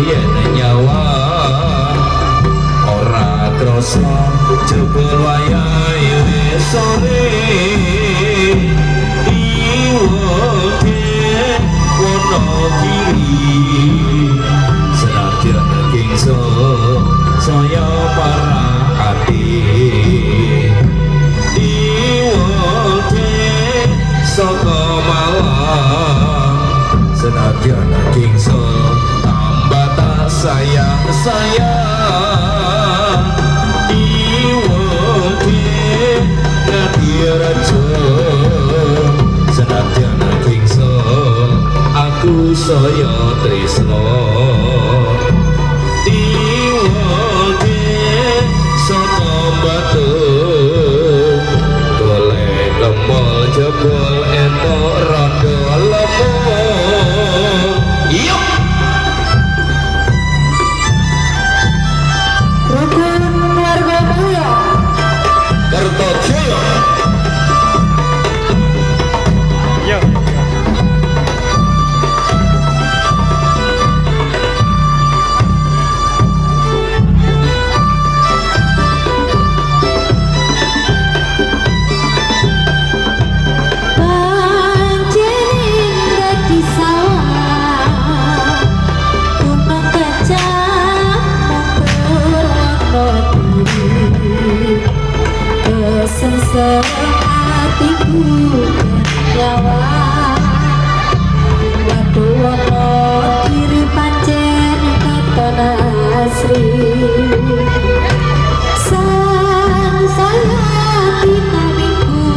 yen nyawa ora krasa jebul wayahe wis sore iwote Wonogiri senadyan kingso saya para ati iwote saka malam senadyan kingso tambah tak sayang iwote ngadirejo senadyan kingso aku saya tresno iwote saka batu golek kemol jebol entuk rondo lemur yuk rukun warga mulia Kertajaya hatiku nyawa waktu wono kiri pancen katon asri sang saya tinamiku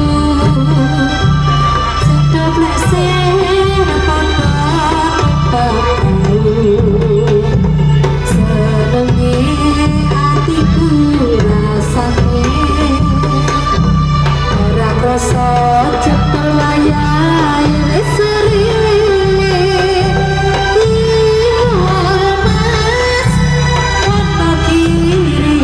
sedap lesen kono pakalu senengi hatiku rasane rasa cepet wayai leseri mas warna kiri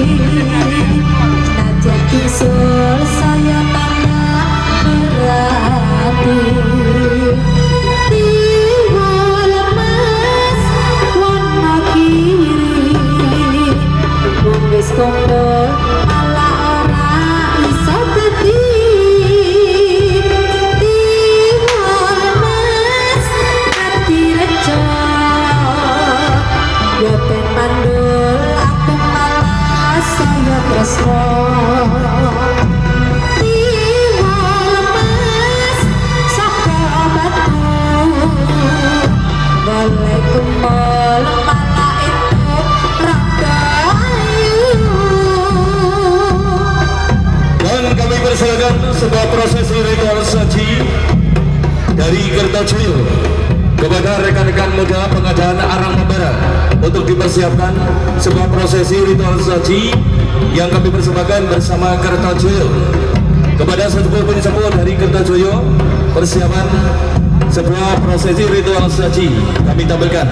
najak kisul saya tambah berarti tiwal mas warna kiri wis kumpul ala ora iso dadi Yoten mandul aku malas saya tresno tiwal mas saka batu golek kemol malah itu rada ayu dan kami persilakan sebuah prosesi ritual saji dari Kertajaya kepada rekan-rekan muda pengadaan arang membara untuk dipersiapkan sebuah prosesi ritual saji yang kami persembahkan bersama Kertajaya kepada sepupu penyepuh dari Kertajaya. Persiapan sebuah prosesi ritual saji kami tampilkan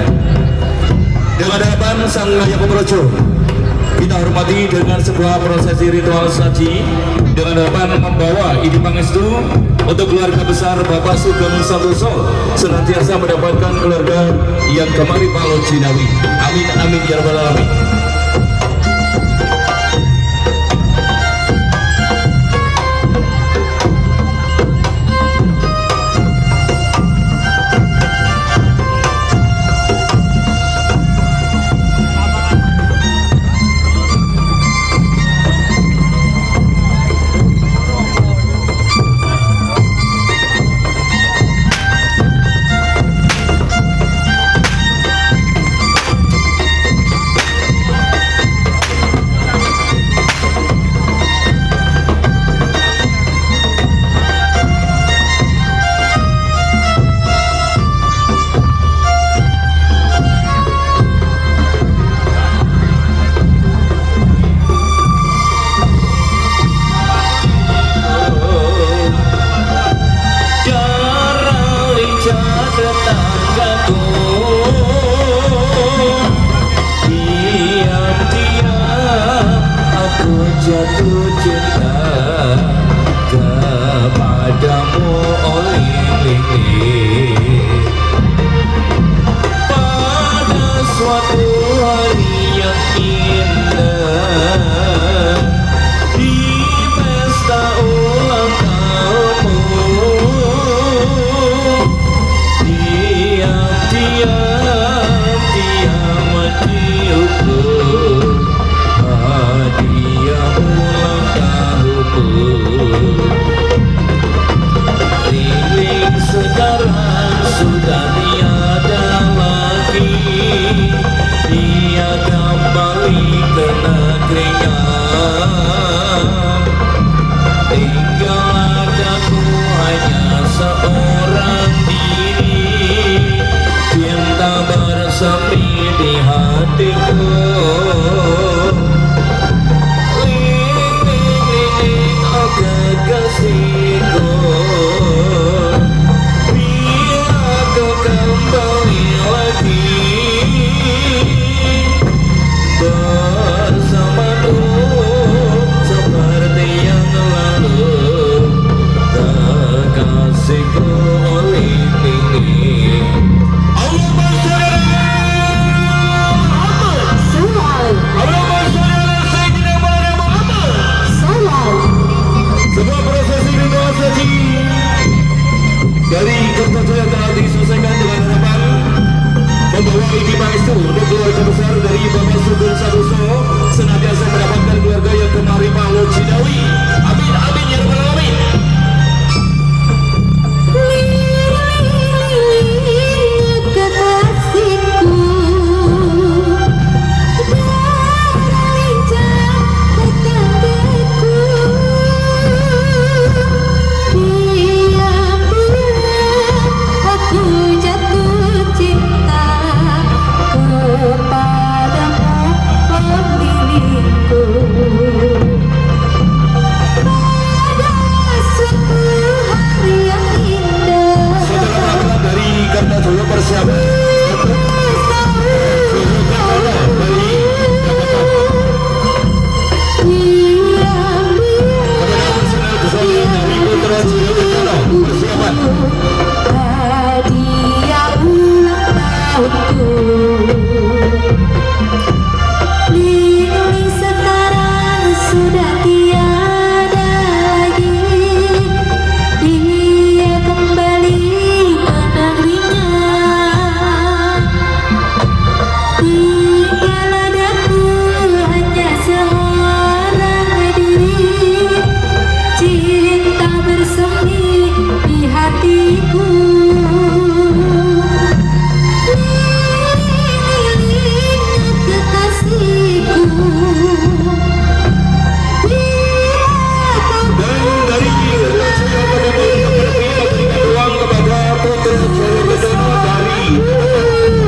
dengan harapan Sang Hyang Kumrojo. Kita hormati dengan sebuah prosesi ritual saji dengan harapan membawa Idi Pangestu untuk keluarga besar Bapak Sugeng Santoso senantiasa mendapatkan keluarga yang gemari Palo Jinawi. Amin amin ya rabbal alamin.